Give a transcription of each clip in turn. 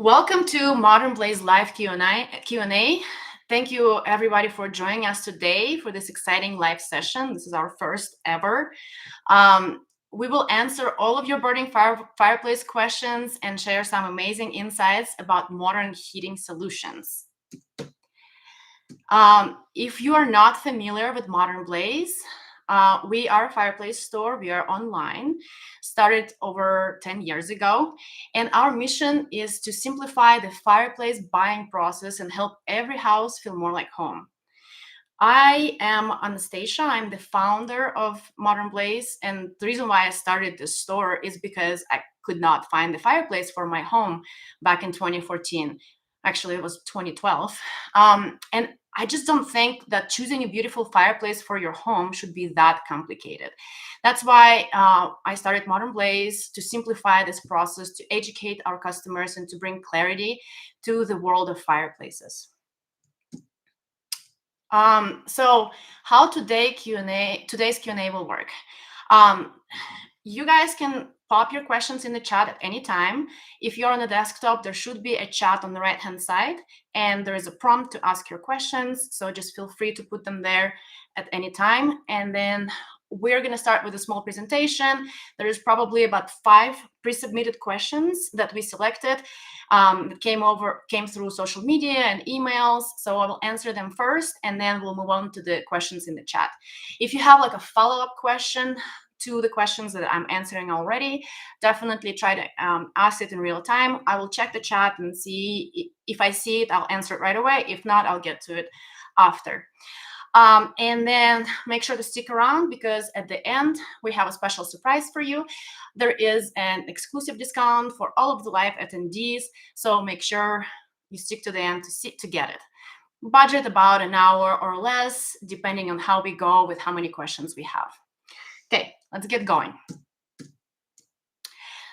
Welcome to Modern Blaze Live Q&A. Thank you everybody for joining us today for this exciting live session. This is our first ever. We will answer all of your burning fireplace questions and share some amazing insights about modern heating solutions. If you are not familiar with Modern Blaze, we are a fireplace store. We are online, started over 10 years ago. And our mission is to simplify the fireplace buying process and help every house feel more like home. I am Anastasia. I'm the founder of Modern Blaze. And the reason why I started this store is because I could not find the fireplace for my home back in 2014. Actually, it was 2012. And I just don't think that choosing a beautiful fireplace for your home should be that complicated. That's why I started Modern Blaze to simplify this process, to educate our customers, and to bring clarity to the world of fireplaces. So how today's Q&A will work. You guys can pop your questions in the chat at any time. If you're on a desktop, there should be a chat on the right-hand side, and there is a prompt to ask your questions. So just feel free to put them there at any time. And then we're going to start with a small presentation. There is probably about 5 pre-submitted questions that we selected that came through social media and emails. So I will answer them first, and then we'll move on to the questions in the chat. If you have like a follow-up question to the questions that I'm answering already, definitely try to ask it in real time. I will check the chat and see if I see it, I'll answer it right away. If not, I'll get to it after. And then make sure to stick around, because at the end, we have a special surprise for you. There is an exclusive discount for all of the live attendees. So make sure you stick to the end to get it. Budget about an hour or less, depending on how we go with how many questions we have. Okay, let's get going.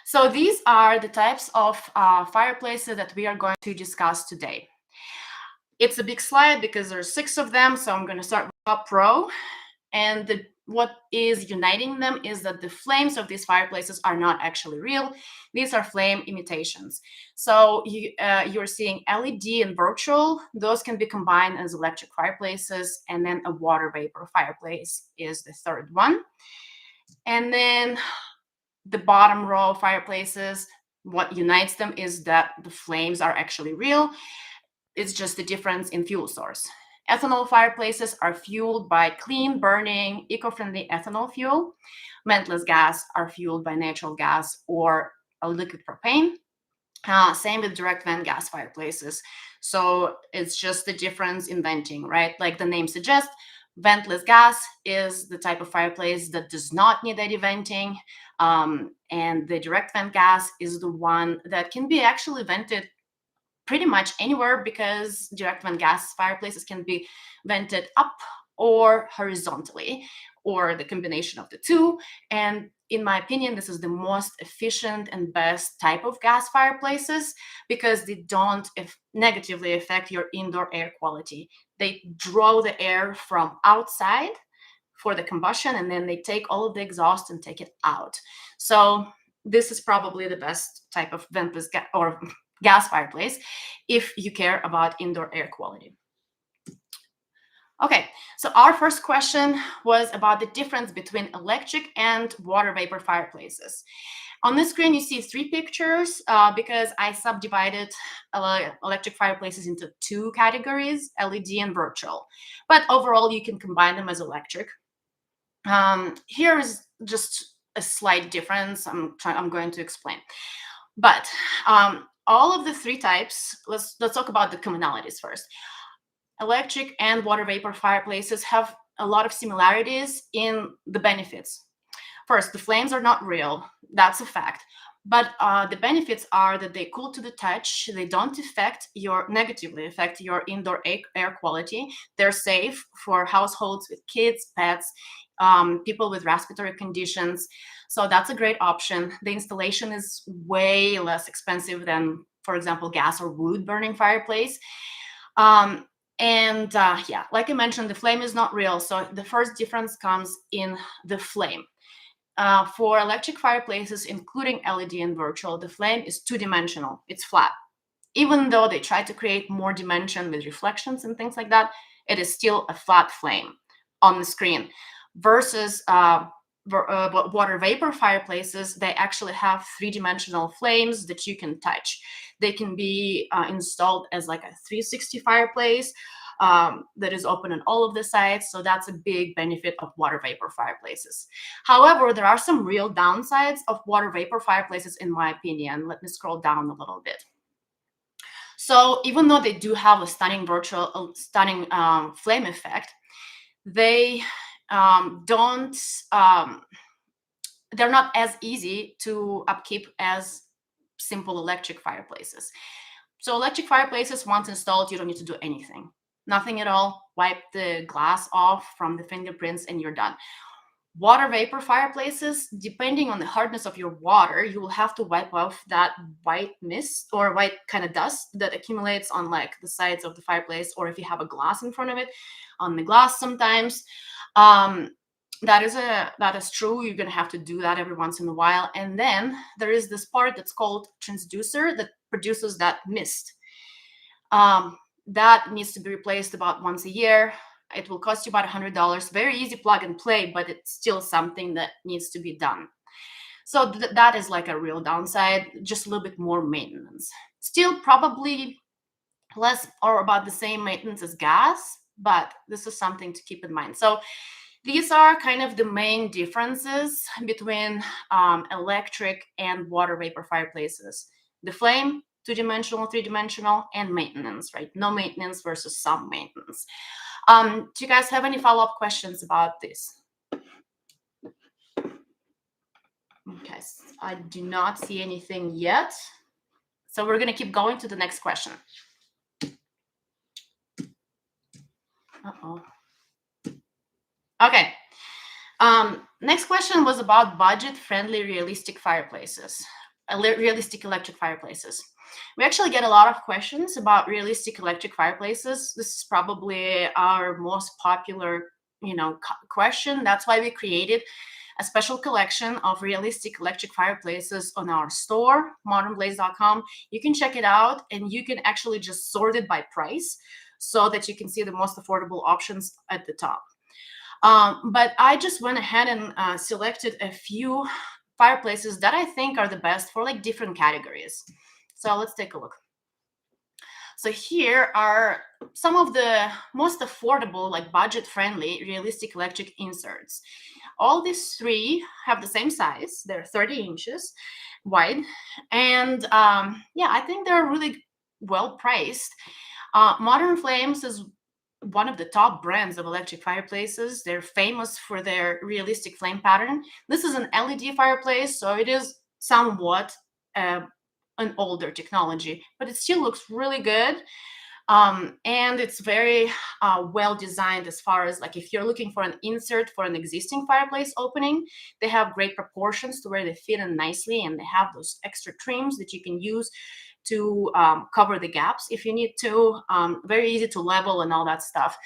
So these are the types of fireplaces that we are going to discuss today. It's a big slide because there's 6 of them, so I'm going to start with top row. And what is uniting them is that the flames of these fireplaces are not actually real. These are flame imitations. So you're seeing LED and virtual. Those can be combined as electric fireplaces, and then a water vapor fireplace is the third one. And then the bottom row of fireplaces, what unites them is that the flames are actually real. It's just the difference in fuel source. Ethanol fireplaces are fueled by clean burning, eco-friendly ethanol fuel. Ventless gas are fueled by natural gas or a liquid propane. Same with direct vent gas fireplaces. So it's just the difference in venting, right? Like the name suggests, ventless gas is the type of fireplace that does not need any venting. And the direct vent gas is the one that can be actually vented pretty much anywhere, because direct vent gas fireplaces can be vented up or horizontally, or the combination of the two. And in my opinion, this is the most efficient and best type of gas fireplaces, because they don't negatively affect your indoor air quality. They draw the air from outside for the combustion, and then they take all of the exhaust and take it out. So this is probably the best type of ventless gas fireplace if you care about indoor air quality. Okay, so our first question was about the difference between electric and water vapor fireplaces. On the screen, you see 3 pictures because I subdivided electric fireplaces into 2 categories, LED and virtual. But overall, you can combine them as electric. Here is just a slight difference I'm going to explain. But all of the 3 types, let's talk about the commonalities first. Electric and water vapor fireplaces have a lot of similarities in the benefits. First, the flames are not real. That's a fact. But the benefits are that they cool to the touch. They don't negatively affect your indoor air quality. They're safe for households with kids, pets, people with respiratory conditions. So that's a great option. The installation is way less expensive than, for example, gas or wood burning fireplace. Yeah, like I mentioned, the flame is not real. So the first difference comes in the flame. For electric fireplaces, including LED and virtual, the flame is 2-dimensional. It's flat. even though they try to create more dimension with reflections and things like that, it is still a flat flame on the screen. Versus water vapor fireplaces, they actually have three-dimensional flames that you can touch. They can be installed as like a 360 fireplace that is open on all of the sides. So that's a big benefit of water vapor fireplaces. However, there are some real downsides of water vapor fireplaces, in my opinion. Let me scroll down a little bit. So even though they do have a stunning flame effect, they don't they're not as easy to upkeep as simple electric fireplaces. So electric fireplaces, once installed, you don't need to do anything. Nothing at all. Wipe the glass off from the fingerprints and you're done. Water vapor fireplaces, depending on the hardness of your water, you will have to wipe off that white mist or white kind of dust that accumulates on like the sides of the fireplace, or if you have a glass in front of it, on the glass sometimes. That is true. You're gonna have to do that every once in a while. And then there is this part that's called transducer that produces that mist. That needs to be replaced about once a year. It will cost you about $100. Very easy plug and play, but it's still something that needs to be done. So that is like a real downside, just a little bit more maintenance. Still probably less or about the same maintenance as gas, but this is something to keep in mind. So these are kind of the main differences between electric and water vapor fireplaces. The flame, two-dimensional, three-dimensional, and maintenance, right? No maintenance versus some maintenance. Do you guys have any follow-up questions about this? Okay, I do not see anything yet. So we're going to keep going to the next question. Uh-oh. Okay. Next question was about budget-friendly realistic fireplaces, realistic electric fireplaces. We actually get a lot of questions about realistic electric fireplaces. This is probably our most popular, question. That's why we created a special collection of realistic electric fireplaces on our store, modernblaze.com. You can check it out, and you can actually just sort it by price so that you can see the most affordable options at the top. But I just went ahead and selected a few fireplaces that I think are the best for like different categories. So let's take a look. So here are some of the most affordable, like budget-friendly, realistic electric inserts. All these three have the same size. They're 30 inches wide. And I think they're really well priced. Modern Flames is one of the top brands of electric fireplaces. They're famous for their realistic flame pattern. This is an LED fireplace, so it is somewhat an older technology, but it still looks really good. And it's very well designed as far as like if you're looking for an insert for an existing fireplace opening, they have great proportions to where they fit in nicely, and they have those extra trims that you can use to cover the gaps if you need to. Very easy to level and all that stuff.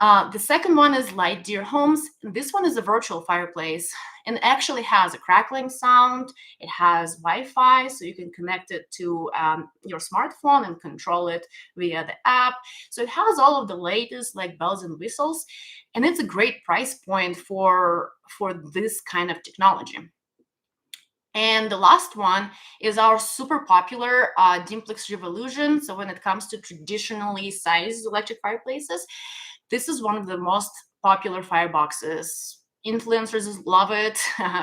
The second one is Light Deer Homes. This one is a virtual fireplace and actually has a crackling sound. It has Wi-Fi, so you can connect it to your smartphone and control it via the app. So it has all of the latest like bells and whistles, and it's a great price point for this kind of technology. And the last one is our super popular Dimplex Revolution. So when it comes to traditionally sized electric fireplaces, this is one of the most popular fireboxes. Influencers love it,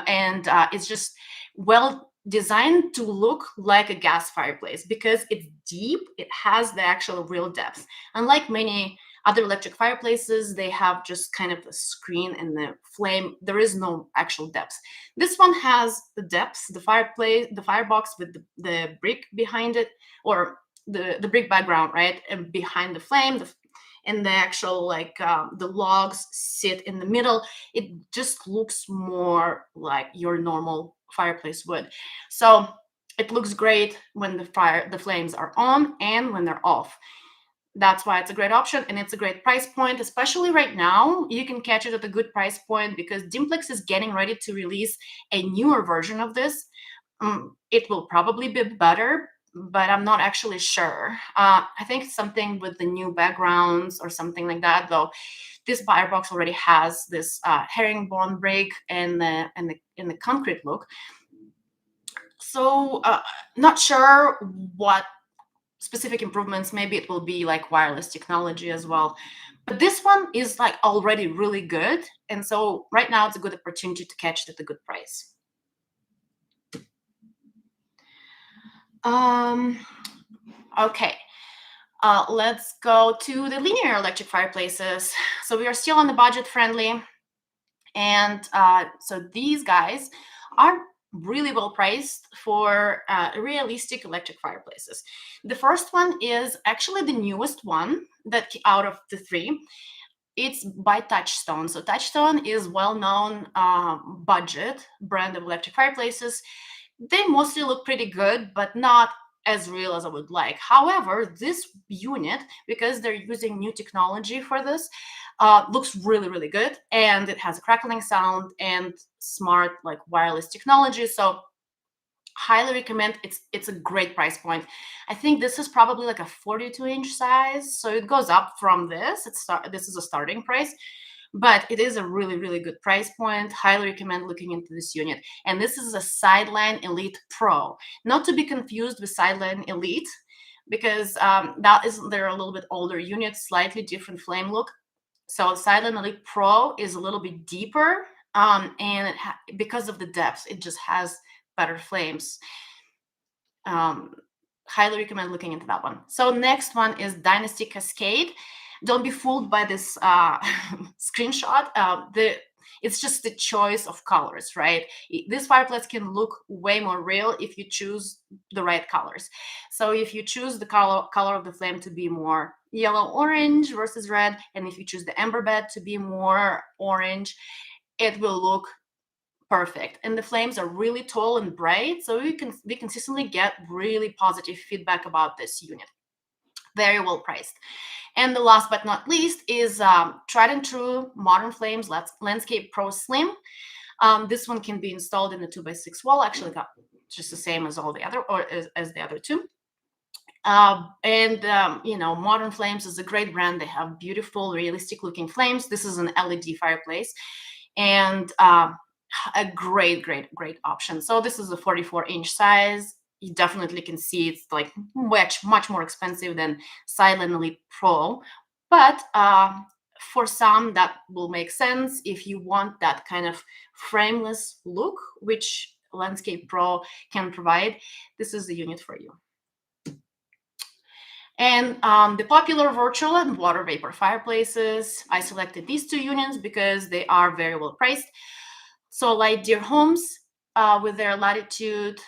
and it's just well designed to look like a gas fireplace because it's deep. It has the actual real depth. Unlike many other electric fireplaces, they have just kind of a screen and the flame. There is no actual depth. This one has the depth, the firebox with the brick behind it, or the brick background, right? And behind the flame, and the actual like the logs sit in the middle. It just looks more like your normal fireplace would. So it looks great when the flames are on and when they're off. That's why it's a great option, and it's a great price point, especially right now. You can catch it at a good price point because Dimplex is getting ready to release a newer version of this. It will probably be better but I'm not actually sure. I think it's something with the new backgrounds or something like that, though. This firebox already has this herringbone brick and the concrete look. So not sure what specific improvements. Maybe it will be like wireless technology as well. But this one is like already really good. And so right now it's a good opportunity to catch it at a good price. Okay. Let's go to the linear electric fireplaces. So we are still on the budget friendly. And so these guys are really well priced for realistic electric fireplaces. The first one is actually the newest one that out of the three. It's by Touchstone. So Touchstone is well-known budget brand of electric fireplaces. They mostly look pretty good, but not as real as I would like. However, this unit, because they're using new technology for this, looks really, really good. And it has a crackling sound and smart like wireless technology. So highly recommend. It's a great price point. I think this is probably like a 42-inch size. So it goes up from this. This is a starting price, but it is a really, really good price point. Highly recommend looking into this unit. And this is a Sideline Elite Pro, not to be confused with Sideline Elite, because they're a little bit older unit, slightly different flame look. So Sideline Elite Pro is a little bit deeper, and because of the depth, it just has better flames. Highly recommend looking into that one. So next one is Dynasty Cascade. Don't be fooled by this screenshot. It's just the choice of colors, right? This fireplace can look way more real if you choose the right colors. So if you choose the color of the flame to be more yellow orange versus red, and if you choose the amber bed to be more orange, it will look perfect. And the flames are really tall and bright, so we consistently get really positive feedback about this unit. Very well priced. And the last but not least is tried and true Modern Flames Landscape Pro Slim. This one can be installed in a 2x6 wall. Actually, got just the same as all the other, or as the other two. Modern Flames is a great brand. They have beautiful, realistic looking flames. This is an LED fireplace, and a great option. So this is a 44-inch size. You definitely can see it's like much more expensive than Silent Elite Pro, but for some that will make sense if you want that kind of frameless look, which Landscape Pro can provide. This is the unit for you. And the popular virtual and water vapor fireplaces, I selected these two units because they are very well priced. So Light Deer Homes, with their Latitude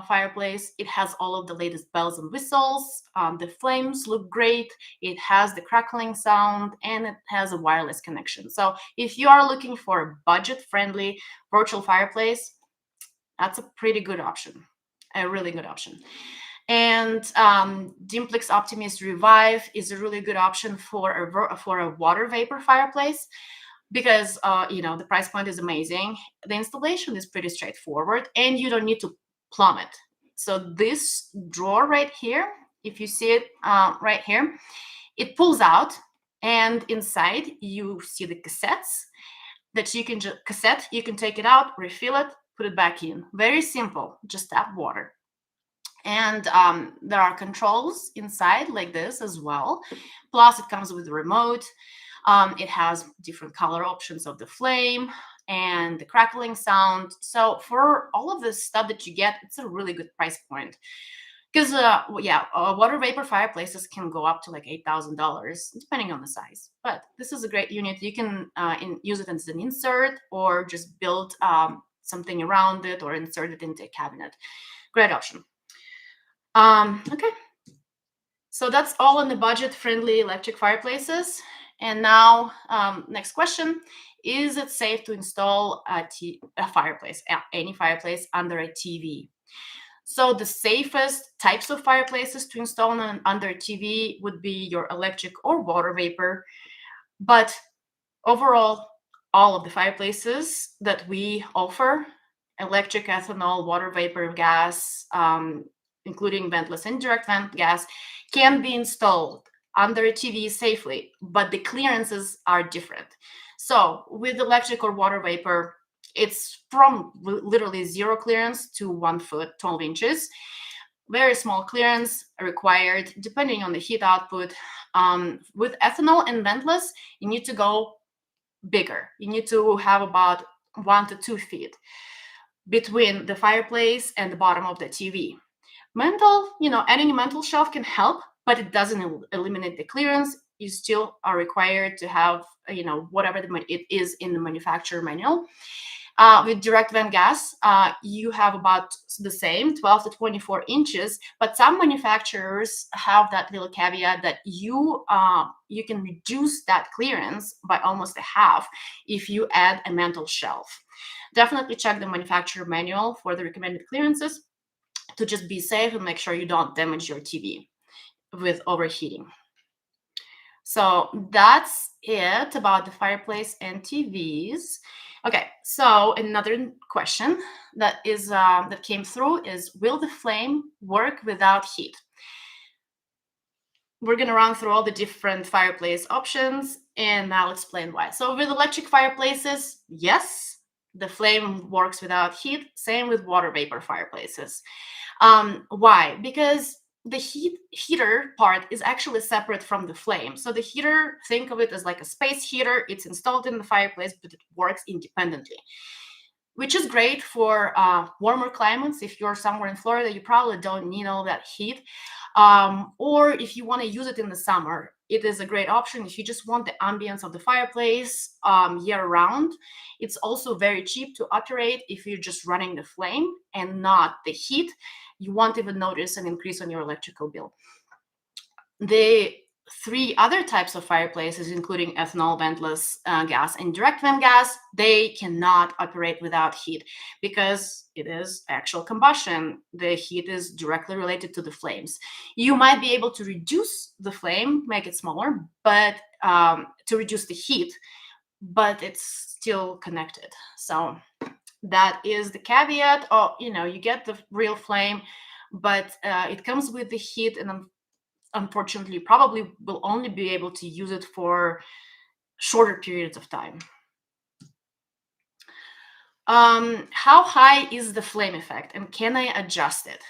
fireplace, it has all of the latest bells and whistles. The flames look great. It has the crackling sound, and it has a wireless connection. So if you are looking for a budget-friendly virtual fireplace, that's a pretty good option, a really good option. And Dimplex Optimist Revive is a really good option for a water vapor fireplace, because the price point is amazing. The installation is pretty straightforward, and you don't need to plumb it. So this drawer right here, if you see it right here, it pulls out, and inside you see the cassettes that you can you can take it out, refill it, put it back in. Very simple. Just tap water. And there are controls inside like this as well. Plus, it comes with a remote. It has different color options of the flame and the crackling sound. So for all of this stuff that you get, it's a really good price point. Because water vapor fireplaces can go up to like $8,000 depending on the size. But this is a great unit. You can use it as an insert, or just build something around it, or insert it into a cabinet. Great option. Okay, so that's all on the budget-friendly electric fireplaces. And now, next question: is it safe to install a fireplace, any fireplace, under a TV? So the safest types of fireplaces to install under a TV would be your electric or water vapor. But overall, all of the fireplaces that we offer, electric, ethanol, water vapor, gas, including ventless and direct vent gas, can be installed under a TV safely, but the clearances are different. So with electric or water vapor, it's from literally 0 clearance to 1 foot, 12 inches. Very small clearance required depending on the heat output. With ethanol and ventless, you need to go bigger. You need to have about 1 to 2 feet between the fireplace and the bottom of the TV. Mantle, adding a mantle shelf can help, but it doesn't eliminate the clearance. You still are required to have, whatever it is in the manufacturer manual. With direct vent gas, you have about the same, 12 to 24 inches, but some manufacturers have that little caveat that you can reduce that clearance by almost a half if you add a mantle shelf. Definitely check the manufacturer manual for the recommended clearances to just be safe and make sure you don't damage your TV with overheating. So that's it about the fireplace and TVs. Okay, so another question that came through is, will the flame work without heat? We're going to run through all the different fireplace options, and I'll explain why. So with electric fireplaces, yes, the flame works without heat. Same with water vapor fireplaces. Why? Because the heater part is actually separate from the flame. So the heater, think of it as like a space heater. It's installed in the fireplace, but it works independently, which is great for warmer climates. If you're somewhere in Florida, you probably don't need all that heat. Or if you want to use it in the summer, it is a great option if you just want the ambience of the fireplace year round. It's also very cheap to operate if you're just running the flame and not the heat. You won't even notice an increase on your electrical bill. The 3 other types of fireplaces, including ethanol, ventless gas, and direct vent gas, they cannot operate without heat because it is actual combustion. The heat is directly related to the flames. You might be able to reduce the flame, make it smaller, but to reduce the heat, but it's still connected. So that is the caveat. You get the real flame, but it comes with the heat, and unfortunately probably will only be able to use it for shorter periods of time. How high is the flame effect, and can I adjust it?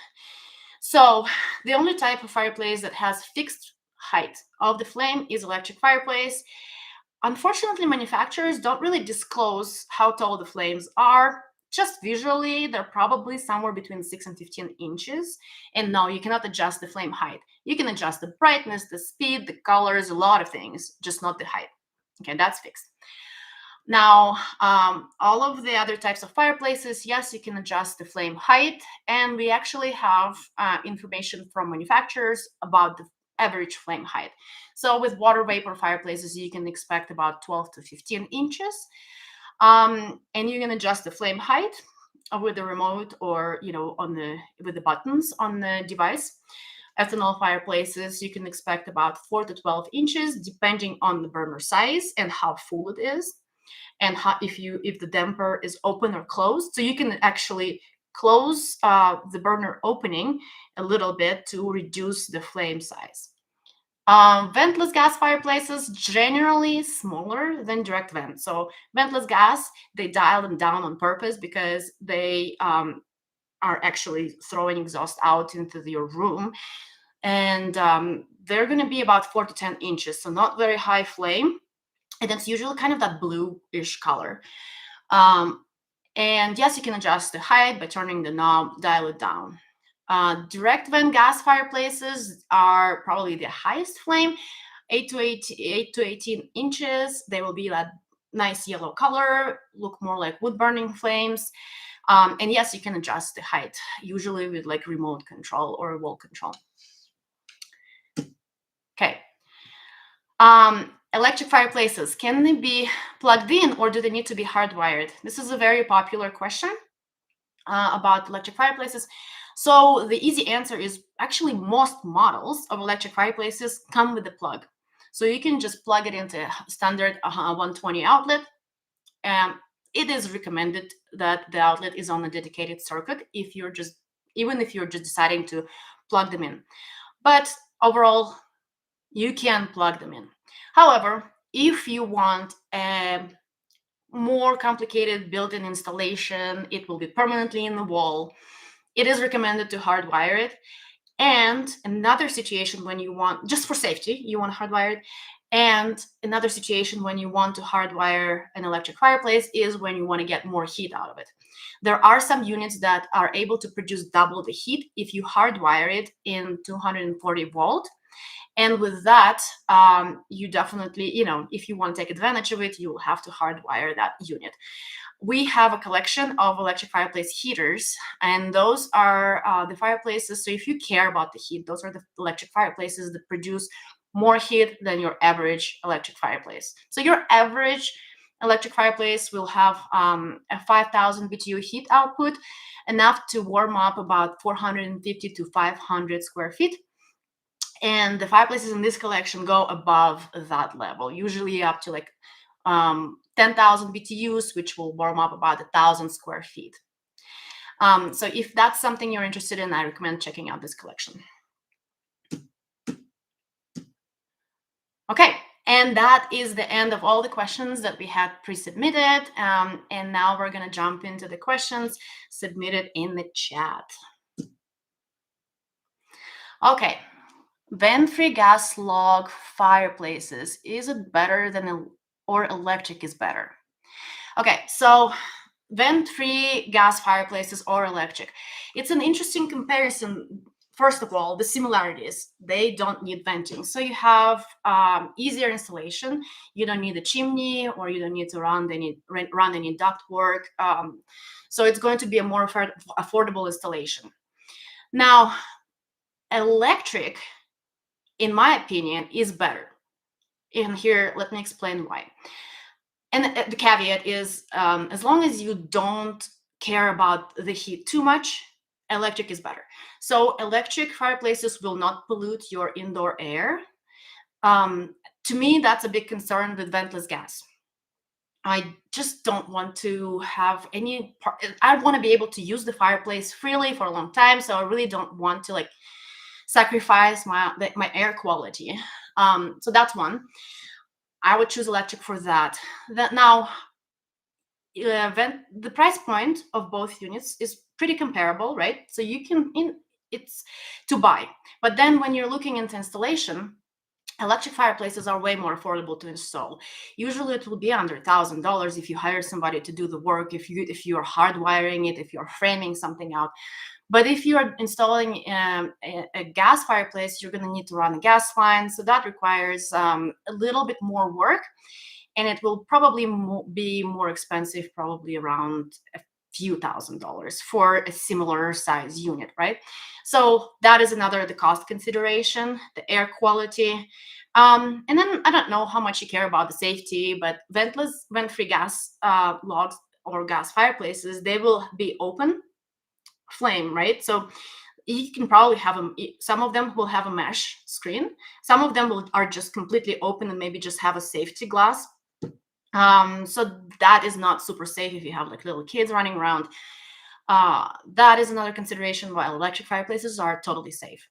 So the only type of fireplace that has fixed height of the flame is electric fireplace. Unfortunately, manufacturers don't really disclose how tall the flames are. Just visually, they're probably somewhere between 6 and 15 inches. And no, you cannot adjust the flame height. You can adjust the brightness, the speed, the colors, a lot of things, just not the height. Okay, that's fixed. Now, all of the other types of fireplaces, yes, you can adjust the flame height. And we actually have information from manufacturers about the average flame height. So with water vapor fireplaces, you can expect about 12 to 15 inches. And you can adjust the flame height with the remote or, with the buttons on the device. Ethanol fireplaces, you can expect about 4 to 12 inches, depending on the burner size and how full it is, and if the damper is open or closed. So you can actually close the burner opening a little bit to reduce the flame size. Ventless gas fireplaces, generally smaller than direct vent. So ventless gas, they dial them down on purpose because they are actually throwing exhaust out into your room. And they're going to be about 4 to 10 inches, so not very high flame. And it's usually kind of that bluish color. And yes, you can adjust the height by turning the knob, dial it down. Direct vent gas fireplaces are probably the highest flame, 8 to 18 inches. They will be that nice yellow color, look more like wood burning flames. And yes, you can adjust the height, usually with like remote control or wall control. Okay. Electric fireplaces, can they be plugged in or do they need to be hardwired? This is a very popular question about electric fireplaces. So the easy answer is actually most models of electric fireplaces come with a plug. So you can just plug it into a standard 120 outlet. And it is recommended that the outlet is on a dedicated circuit even if you're just deciding to plug them in. But overall, you can plug them in. However, if you want a more complicated built-in installation, it will be permanently in the wall, it is recommended to hardwire it. And another situation when you want, just for safety, you want to hardwire it. And another situation when you want to hardwire an electric fireplace is when you want to get more heat out of it. There are some units that are able to produce double the heat if you hardwire it in 240 volt. And with that, you definitely, if you want to take advantage of it, you will have to hardwire that unit. We have a collection of electric fireplace heaters, and those are the fireplaces. So if you care about the heat, those are the electric fireplaces that produce more heat than your average electric fireplace. So your average electric fireplace will have a 5,000 BTU heat output, enough to warm up about 450 to 500 square feet. And the fireplaces in this collection go above that level, usually up to like 10,000 BTUs, which will warm up about 1,000 square feet. So if that's something you're interested in, I recommend checking out this collection. Okay, and that is the end of all the questions that we had pre-submitted. And now we're gonna jump into the questions submitted in the chat. Okay, vent-free gas log fireplaces, is it better than or electric is better? Okay, so vent-free gas fireplaces or electric. It's an interesting comparison. First of all, the similarities, they don't need venting. So you have easier installation. You don't need a chimney, or you don't need to run any duct work. So it's going to be a more affordable installation. Now, electric, in my opinion, is better. And here, let me explain why. And the caveat is, as long as you don't care about the heat too much, electric is better. So electric fireplaces will not pollute your indoor air. To me, that's a big concern with ventless gas. I just don't want to have any part. I want to be able to use the fireplace freely for a long time, so I really don't want to like sacrifice my air quality. So that's one. I would choose electric for that. Now, the price point of both units is pretty comparable, right? So you can it's to buy. But then when you're looking into installation, electric fireplaces are way more affordable to install. Usually it will be under $1,000 if you hire somebody to do the work, if you're hardwiring it, if you're framing something out. But if you're installing a gas fireplace, you're going to need to run a gas line. So that requires a little bit more work. And it will probably be more expensive, probably around a few $1,000s for a similar size unit, right? So that is the cost consideration, the air quality. And then I don't know how much you care about the safety, but vent-free gas logs or gas fireplaces, they will be open flame, right? So you can probably have them. Some of them will have a mesh screen. Some of them are just completely open and maybe just have a safety glass. So that is not super safe if you have like little kids running around. That is another consideration, while electric fireplaces are totally safe.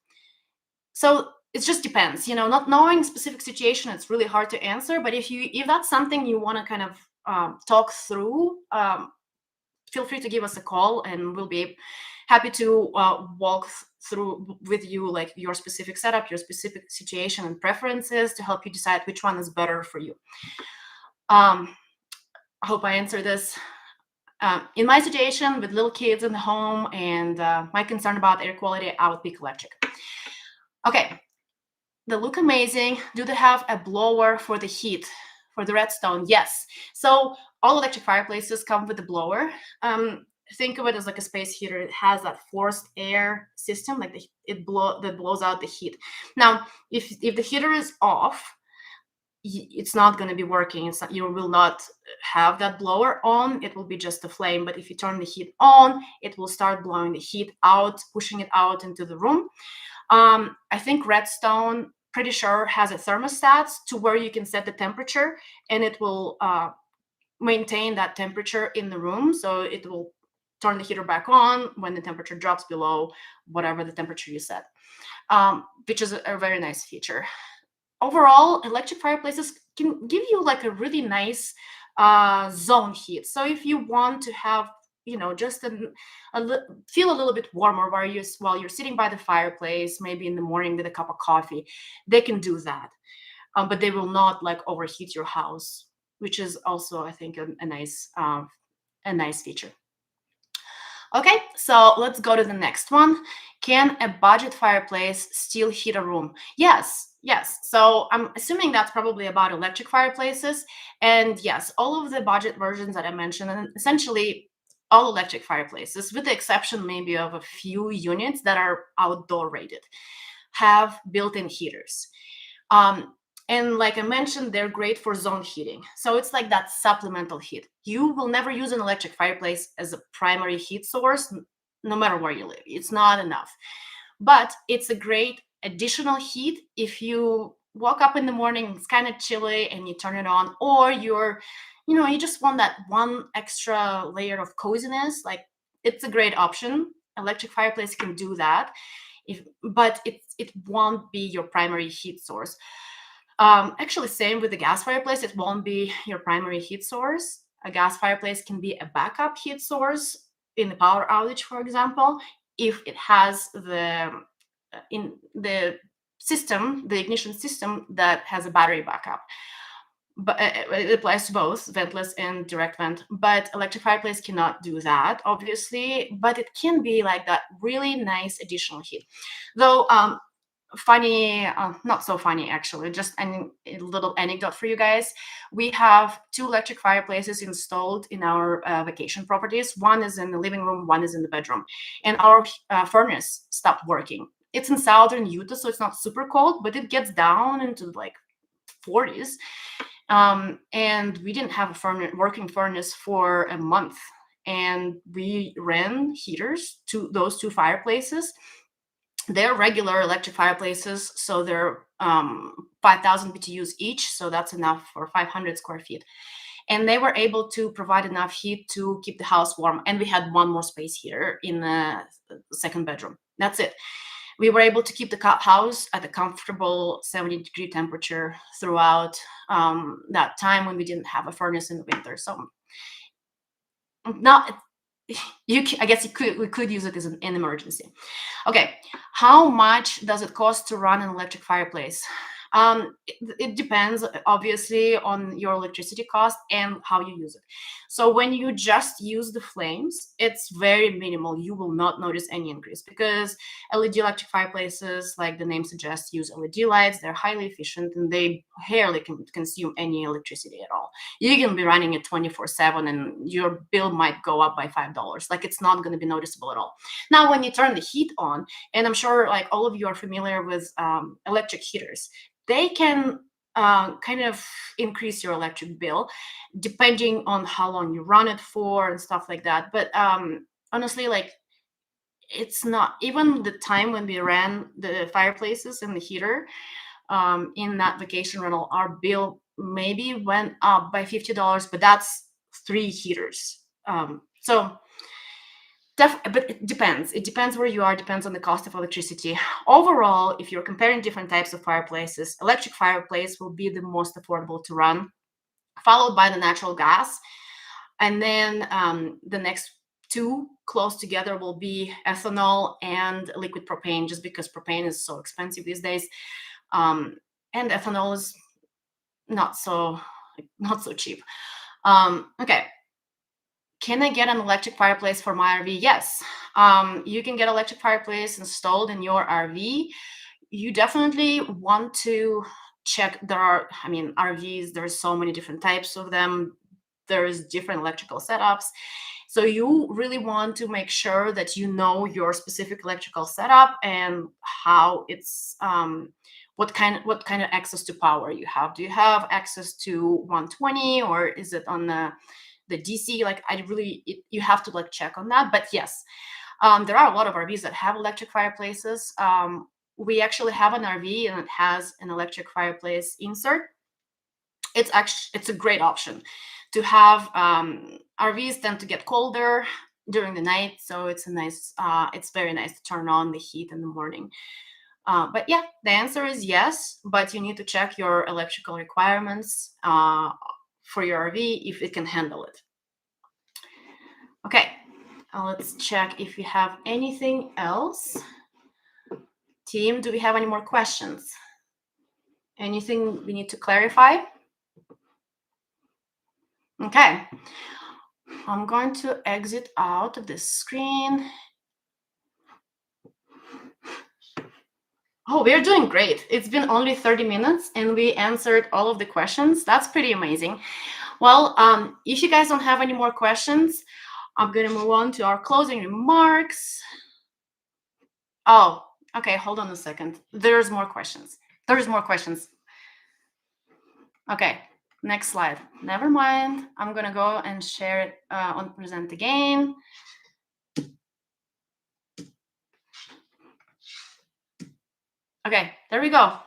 So it just depends, not knowing specific situation, it's really hard to answer. But if that's something you want to kind of talk through, feel free to give us a call, and we'll be happy to walk through with you like your specific setup, your specific situation and preferences, to help you decide which one is better for you. I hope I answered this. In my situation with little kids in the home and my concern about air quality, I would pick electric. Okay, they look amazing. Do they have a blower for the heat, for the redstone? Yes. So all electric fireplaces come with a blower. Think of it as like a space heater. It has that forced air system, like that blows out the heat. Now, if the heater is off, it's not going to be working. You will not have that blower on. It will be just a flame. But if you turn the heat on, it will start blowing the heat out, pushing it out into the room. I think redstone, pretty sure, has a thermostat to where you can set the temperature, and it will maintain that temperature in the room. So it will turn the heater back on when the temperature drops below whatever the temperature you set, which is a very nice feature. Overall, electric fireplaces can give you like a really nice zone heat. So if you want to have, just feel a little bit warmer while you're sitting by the fireplace, maybe in the morning with a cup of coffee, they can do that. But they will not like overheat your house, which is also, I think, a nice feature. Okay, so let's go to the next one. Can a budget fireplace still heat a room? Yes, yes. So I'm assuming that's probably about electric fireplaces. And yes, all of the budget versions that I mentioned, and essentially all electric fireplaces, with the exception maybe of a few units that are outdoor rated, have built-in heaters. Um, and like I mentioned, they're great for zone heating. So it's like that supplemental heat. You will never use an electric fireplace as a primary heat source, no matter where you live. It's not enough. But it's a great additional heat if you walk up in the morning, it's kind of chilly, and you turn it on, or you just want that one extra layer of coziness. Like, it's a great option. Electric fireplace can do that. But it won't be your primary heat source. Actually, same with the gas fireplace. It won't be your primary heat source. A gas fireplace can be a backup heat source in the power outage, for example, if it has in the system, the ignition system that has a battery backup. But it applies to both ventless and direct vent. But electric fireplace cannot do that, obviously. But it can be like that really nice additional heat. Though funny, not so funny actually, just a little anecdote for you guys. We have 2 electric fireplaces installed in our vacation properties. One is in the living room, one is in the bedroom, and our furnace stopped working. It's in southern Utah, so it's not super cold, but it gets down into like 40s. And we didn't have a working furnace for a month, and we ran heaters to those 2 fireplaces. They're regular electric fireplaces, so they're 5,000 BTUs each, so that's enough for 500 square feet. And they were able to provide enough heat to keep the house warm. And we had one more space heater in the second bedroom. That's it. We were able to keep the house at a comfortable 70-degree temperature throughout that time when we didn't have a furnace in the winter. So not I guess we could use it as an emergency. Okay, how much does it cost to run an electric fireplace? It depends, obviously, on your electricity cost and how you use it. So when you just use the flames, it's very minimal. You will not notice any increase because LED electric fireplaces, like the name suggests, use LED lights. They're highly efficient and they barely consume any electricity at all. You can be running it 24/7 and your bill might go up by $5. Like, it's not going to be noticeable at all. Now, when you turn the heat on, and I'm sure like all of you are familiar with electric heaters, they can kind of increase your electric bill depending on how long you run it for and stuff like that. But honestly, like, it's not even the time when we ran the fireplaces and the heater in that vacation rental, our bill maybe went up by $50, but that's 3 heaters. But it depends. It depends where you are, depends on the cost of electricity. Overall, if you're comparing different types of fireplaces, electric fireplace will be the most affordable to run, followed by the natural gas. And then the next 2 close together will be ethanol and liquid propane, just because propane is so expensive these days. And ethanol is not so cheap. Okay. Can I get an electric fireplace for my RV? Yes. You can get electric fireplace installed in your RV. You definitely want to check. RVs, there's so many different types of them. There's different electrical setups. So you really want to make sure that you know your specific electrical setup and how it's what kind of access to power you have. Do you have access to 120, or is it on the DC? Like, you have to like check on that. But yes, there are a lot of RVs that have electric fireplaces. We actually have an RV and it has an electric fireplace insert. It's a great option to have. RVs tend to get colder. during the night, so it's a nice, it's very nice to turn on the heat in the morning. But yeah, the answer is yes, but you need to check your electrical requirements for your RV if it can handle it. Okay, let's check if we have anything else. Team, do we have any more questions? Anything we need to clarify? Okay, I'm going to exit out of this screen. Oh, we're doing great. It's been only 30 minutes and we answered all of the questions. That's pretty amazing. Well, if you guys don't have any more questions, I'm going to move on to our closing remarks. Oh, okay, hold on a second. There's more questions. Okay, next slide. Never mind. I'm going to go and share it on present again. Okay, there we go.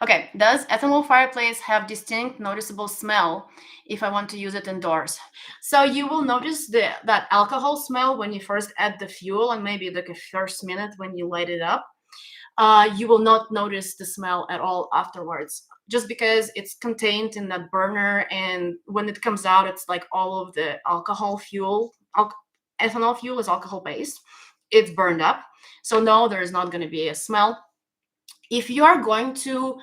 Okay, does ethanol fireplace have distinct noticeable smell if I want to use it indoors? So you will notice that alcohol smell when you first add the fuel and maybe like a first minute when you light it up. You will not notice the smell at all afterwards, just because it's contained in that burner, and when it comes out, it's like all of the alcohol fuel. Ethanol fuel is alcohol based. It's burned up, so no, there is not going to be a smell. If you are going to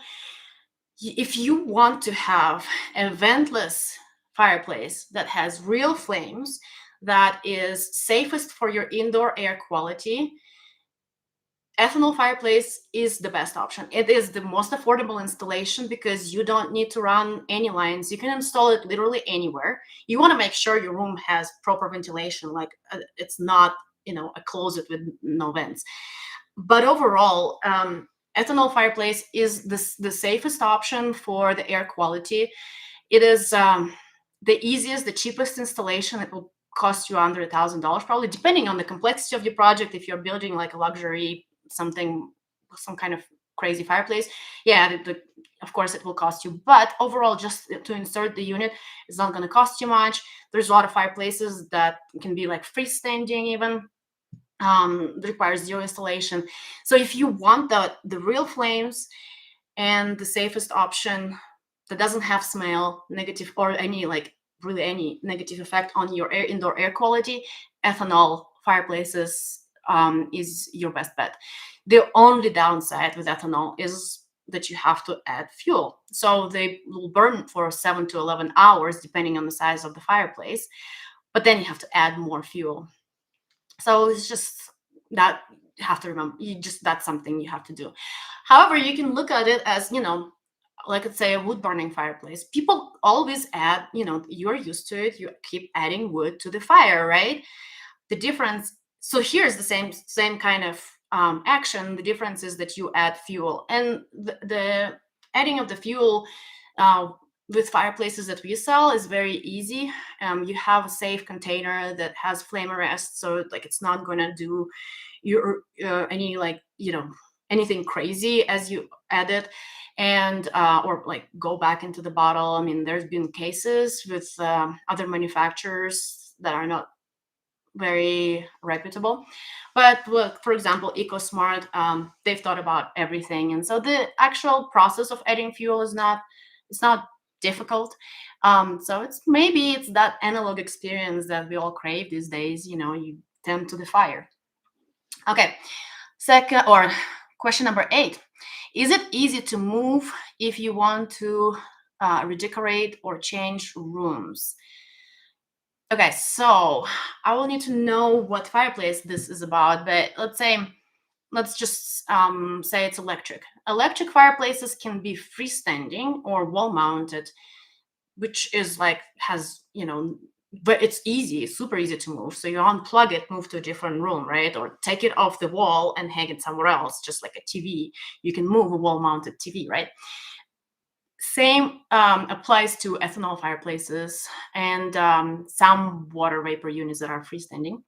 if you want to have a ventless fireplace that has real flames, that is safest for your indoor air quality, ethanol fireplace is the best option. It is the most affordable installation because you don't need to run any lines. You can install it literally anywhere. You want to make sure your room has proper ventilation, like it's not, a closet with no vents. But overall, ethanol fireplace is the safest option for the air quality. It is the easiest, the cheapest installation. It will cost you under $1,000, probably, depending on the complexity of your project. If you're building like a luxury something, some kind of crazy fireplace, yeah, of course it will cost you. But overall, just to insert the unit, it's not going to cost you much. There's a lot of fireplaces that can be like freestanding even. Requires zero installation. So if you want the real flames and the safest option that doesn't have smell, negative, or any like really any negative effect on your indoor air quality, ethanol fireplaces is your best bet. The only downside with ethanol is that you have to add fuel. So they will burn for 7 to 11 hours, depending on the size of the fireplace. But then you have to add more fuel. So it's just that you have to remember, that's something you have to do. However, you can look at it as, like let's say a wood burning fireplace. People always add, you're used to it, you keep adding wood to the fire, right? The difference, so here's the same kind of action. The difference is that you add fuel, and the adding of the fuel with fireplaces that we sell is very easy. You have a safe container that has flame arrest, so like it's not gonna do your any like anything crazy as you add it, and or like go back into the bottle. I mean, there's been cases with other manufacturers that are not very reputable, but look, for example, EcoSmart, they've thought about everything, and so the actual process of adding fuel is not, it's not difficult. So it's that analog experience that we all crave these days. You tend to the fire. Okay, second, or question number 8: is it easy to move if you want to redecorate or change rooms? Okay, so I will need to know what fireplace this is about, but let's just say it's electric. Electric fireplaces can be freestanding or wall mounted, which is like but it's easy, super easy to move. So you unplug it, move to a different room, right? Or take it off the wall and hang it somewhere else, just like a TV. You can move a wall mounted TV, right? Same applies to ethanol fireplaces and some water vapor units that are freestanding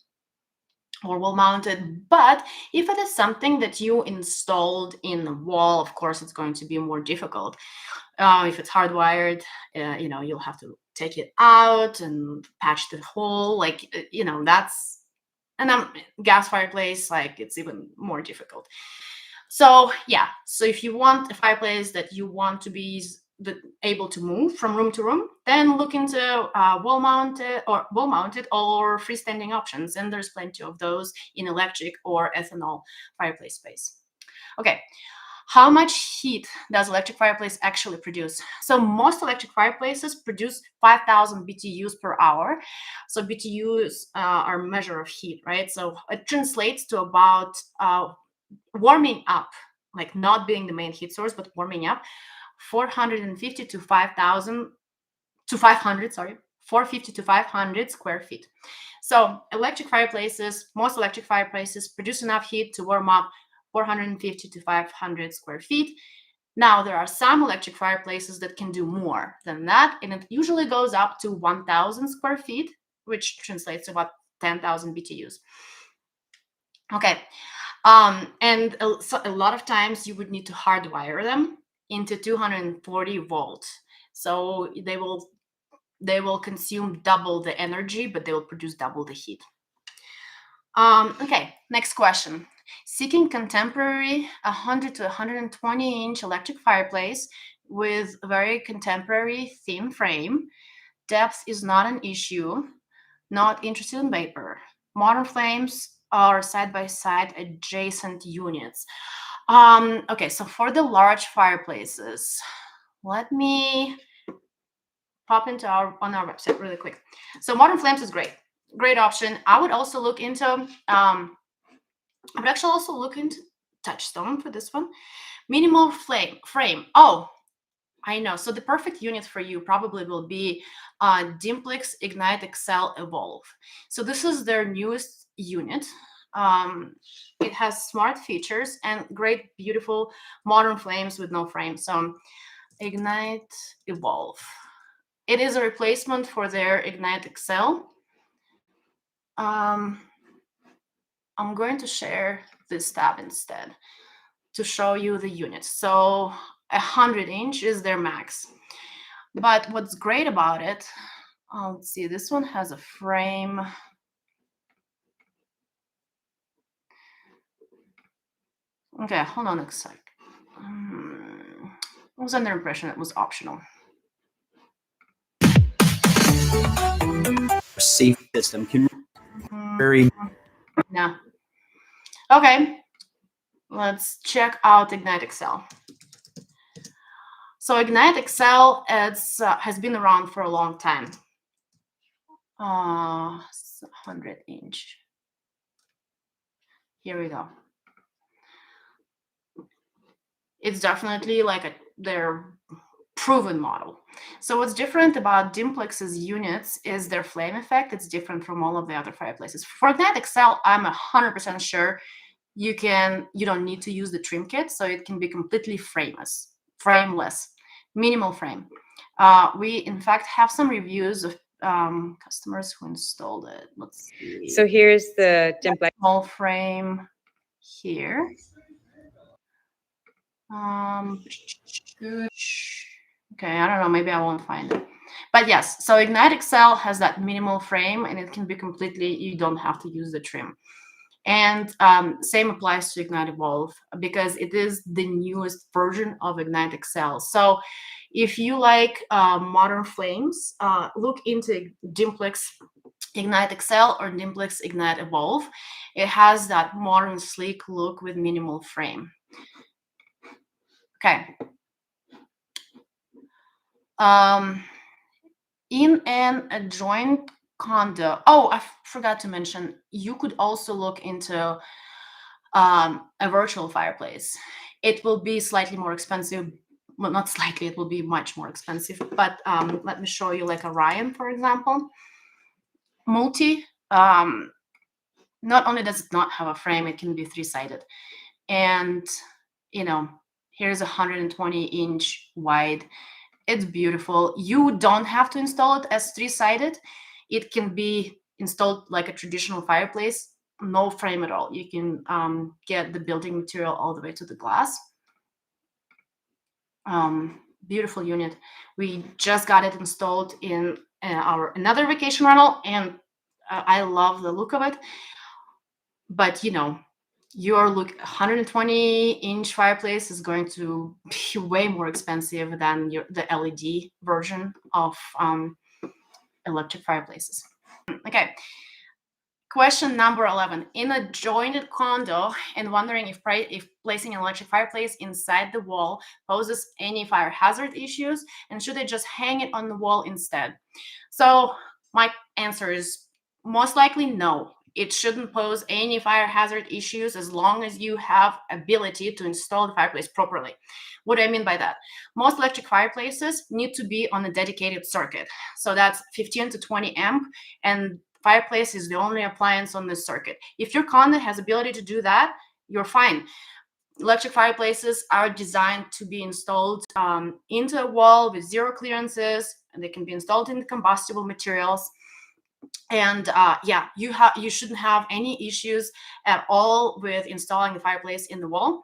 or wall mounted. But if it is something that you installed in the wall, of course, it's going to be more difficult. If it's hardwired, you'll have to take it out and patch the hole. Like, that's And gas fireplace, like it's even more difficult. So yeah, so if you want a fireplace that you want to be able to move from room to room, then look into wall mounted or freestanding options, and there's plenty of those in electric or ethanol fireplace space. Okay, how much heat does electric fireplace actually produce? So most electric fireplaces produce 5,000 BTUs per hour. So BTUs are a measure of heat, right? So it translates to about warming up, like not being the main heat source, but warming up 450 to 5,000 to 500, sorry, 450 to 500 square feet. So most electric fireplaces produce enough heat to warm up 450 to 500 square feet. Now, there are some electric fireplaces that can do more than that, and it usually goes up to 1,000 square feet, which translates to about 10,000 BTUs. Okay, and so a lot of times you would need to hardwire them into 240 volts. So they will consume double the energy, but they will produce double the heat. Okay, next question. Seeking contemporary 100 to 120 inch electric fireplace with a very contemporary thin frame. Depth is not an issue. Not interested in vapor. Modern flames are side-by-side adjacent units. Okay, so for the large fireplaces, let me pop into on our website really quick. So modern flames is great option. I would also look into touchstone for this one. Minimal frame. Oh, I know. So the perfect unit for you probably will be Dimplex Ignite Excel Evolve. So this is their newest unit. It has smart features and great, beautiful modern flames with no frame. So Ignite Evolve. It is a replacement for their Ignite Excel. I'm going to share this tab instead to show you the unit. So 100 inch is their max. But what's great about it, let's see, this one has a frame. Okay, hold on a sec. I was under the impression it was optional. Safe system can very no. Okay, let's check out Ignite Excel. So Ignite Excel has been around for a long time. 100 inch. Here we go. It's definitely like their proven model. So what's different about Dimplex's units is their flame effect. It's different from all of the other fireplaces. For Ignite Excel, I'm 100% sure you don't need to use the trim kit, so it can be completely frameless, minimal frame. We in fact have some reviews of customers who installed it. Let's see. So here's the Dimplex small frame here. Okay, I don't know, maybe I won't find it. But yes, so Ignite Excel has that minimal frame, and it can be you don't have to use the trim. And same applies to Ignite Evolve because it is the newest version of Ignite Excel. So if you like modern flames, look into Dimplex Ignite Excel or Dimplex Ignite Evolve. It has that modern, sleek look with minimal frame. Okay. In an adjoined condo. Oh, I forgot to mention, you could also look into a virtual fireplace. It will be slightly more expensive. Well, not slightly, it will be much more expensive. But let me show you like Orion, for example. Multi, not only does it not have a frame, it can be three-sided. And, here's 120 inch wide. It's beautiful. You don't have to install it as three-sided. It can be installed like a traditional fireplace, no frame at all. You can get the building material all the way to the glass. Beautiful unit. We just got it installed in our another vacation rental, and I love the look of it. But your 120-inch fireplace is going to be way more expensive than the LED version of electric fireplaces. Okay. Question number 11. In a jointed condo and wondering if placing an electric fireplace inside the wall poses any fire hazard issues, and should I just hang it on the wall instead? So my answer is most likely no. It shouldn't pose any fire hazard issues as long as you have ability to install the fireplace properly. What do I mean by that? Most electric fireplaces need to be on a dedicated circuit. So that's 15 to 20 amp, and fireplace is the only appliance on this circuit. If your condo has ability to do that, you're fine. Electric fireplaces are designed to be installed into a wall with zero clearances, and they can be installed in combustible materials. And you shouldn't have any issues at all with installing the fireplace in the wall.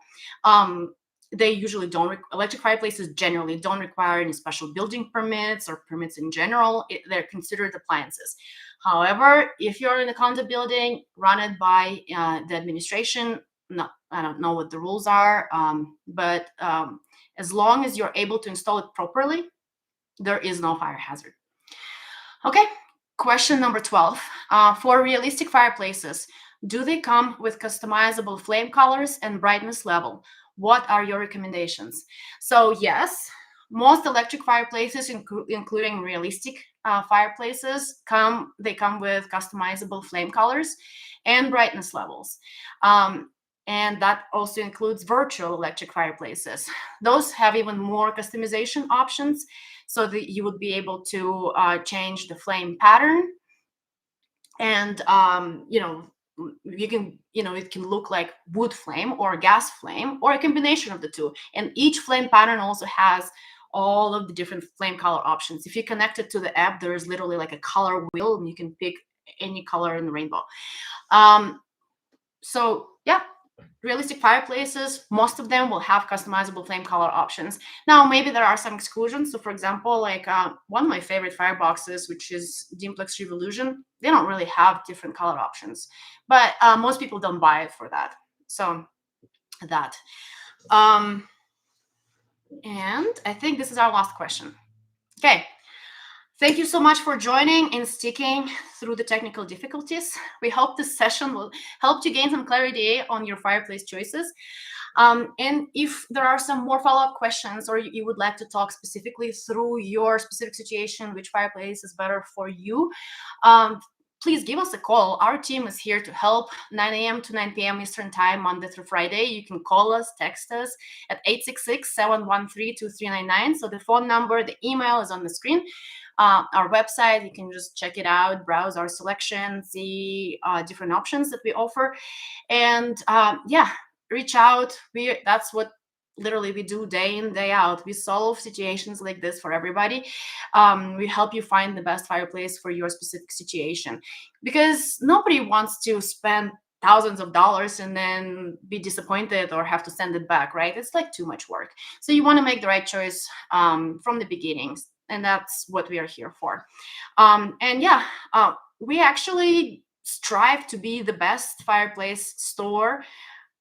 They usually don't. Electric fireplaces generally don't require any special building permits or permits in general. They're considered appliances. However, if you're in a condo building run by the administration, no, I don't know what the rules are, but as long as you're able to install it properly, there is no fire hazard. Okay. Question number 12. For realistic fireplaces, do they come with customizable flame colors and brightness level? What are your recommendations? So yes, most electric fireplaces, including realistic fireplaces, come with customizable flame colors and brightness levels. And that also includes virtual electric fireplaces. Those have even more customization options, so that you would be able to change the flame pattern. And you can it can look like wood flame or gas flame or a combination of the two. And each flame pattern also has all of the different flame color options. If you connect it to the app, there is literally like a color wheel, and you can pick any color in the rainbow. So yeah, realistic fireplaces, most of them will have customizable flame color options. Now, maybe there are some exclusions. So for example, like one of my favorite fireboxes, which is Dimplex Revolution, they don't really have different color options, but most people don't buy it for that. So that. And I think this is our last question. Okay. Thank you so much for joining and sticking through the technical difficulties. We hope this session will help you gain some clarity on your fireplace choices. And if there are some more follow-up questions, or you would like to talk specifically through your specific situation, which fireplace is better for you, please give us a call. Our team is here to help 9 a.m. to 9 p.m. Eastern Time, Monday through Friday. You can call us, text us at 866-713-2399. So the phone number, the email is on the screen. Our website, you can just check it out, browse our selection, see different options that we offer. And reach out. That's what literally we do day in, day out. We solve situations like this for everybody. We help you find the best fireplace for your specific situation, because nobody wants to spend thousands of dollars and then be disappointed or have to send it back, right? It's like too much work. So you want to make the right choice from the beginning, and that's what we are here for. We actually strive to be the best fireplace store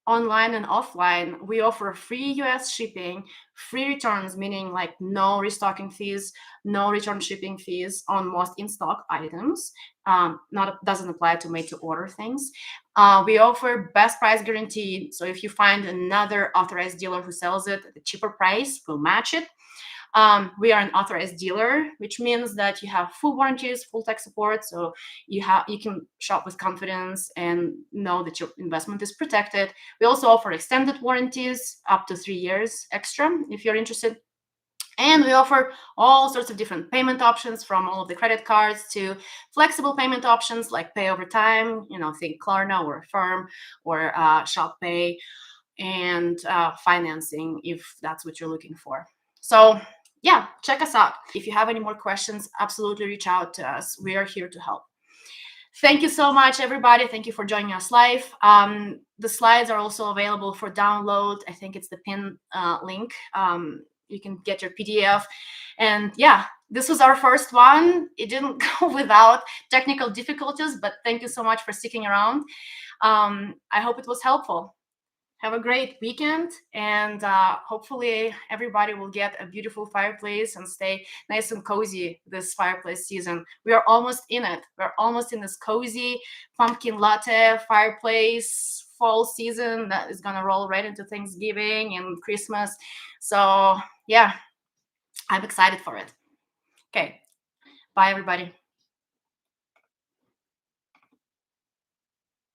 online and offline. We offer free US shipping, free returns, meaning like no restocking fees, no return shipping fees on most in-stock items. Doesn't apply to made to order things. We offer best price guarantee. So if you find another authorized dealer who sells it at a cheaper price, we'll match it. We are an authorized dealer, which means that you have full warranties, full tech support. So you can shop with confidence and know that your investment is protected. We also offer extended warranties up to 3 years extra if you're interested. And we offer all sorts of different payment options, from all of the credit cards to flexible payment options like pay over time, think Klarna or Affirm or Shop Pay, and financing if that's what you're looking for. So yeah, check us out. If you have any more questions, absolutely reach out to us. We are here to help. Thank you so much, everybody. Thank you for joining us live. The slides are also available for download. I think it's the pin link. You can get your PDF. And yeah, this was our first one. It didn't go without technical difficulties, but thank you so much for sticking around. I hope it was helpful. Have a great weekend, and hopefully everybody will get a beautiful fireplace and stay nice and cozy this fireplace season. We are almost in it. We're almost in this cozy pumpkin latte fireplace fall season that is going to roll right into Thanksgiving and Christmas. So yeah, I'm excited for it. Okay, bye everybody.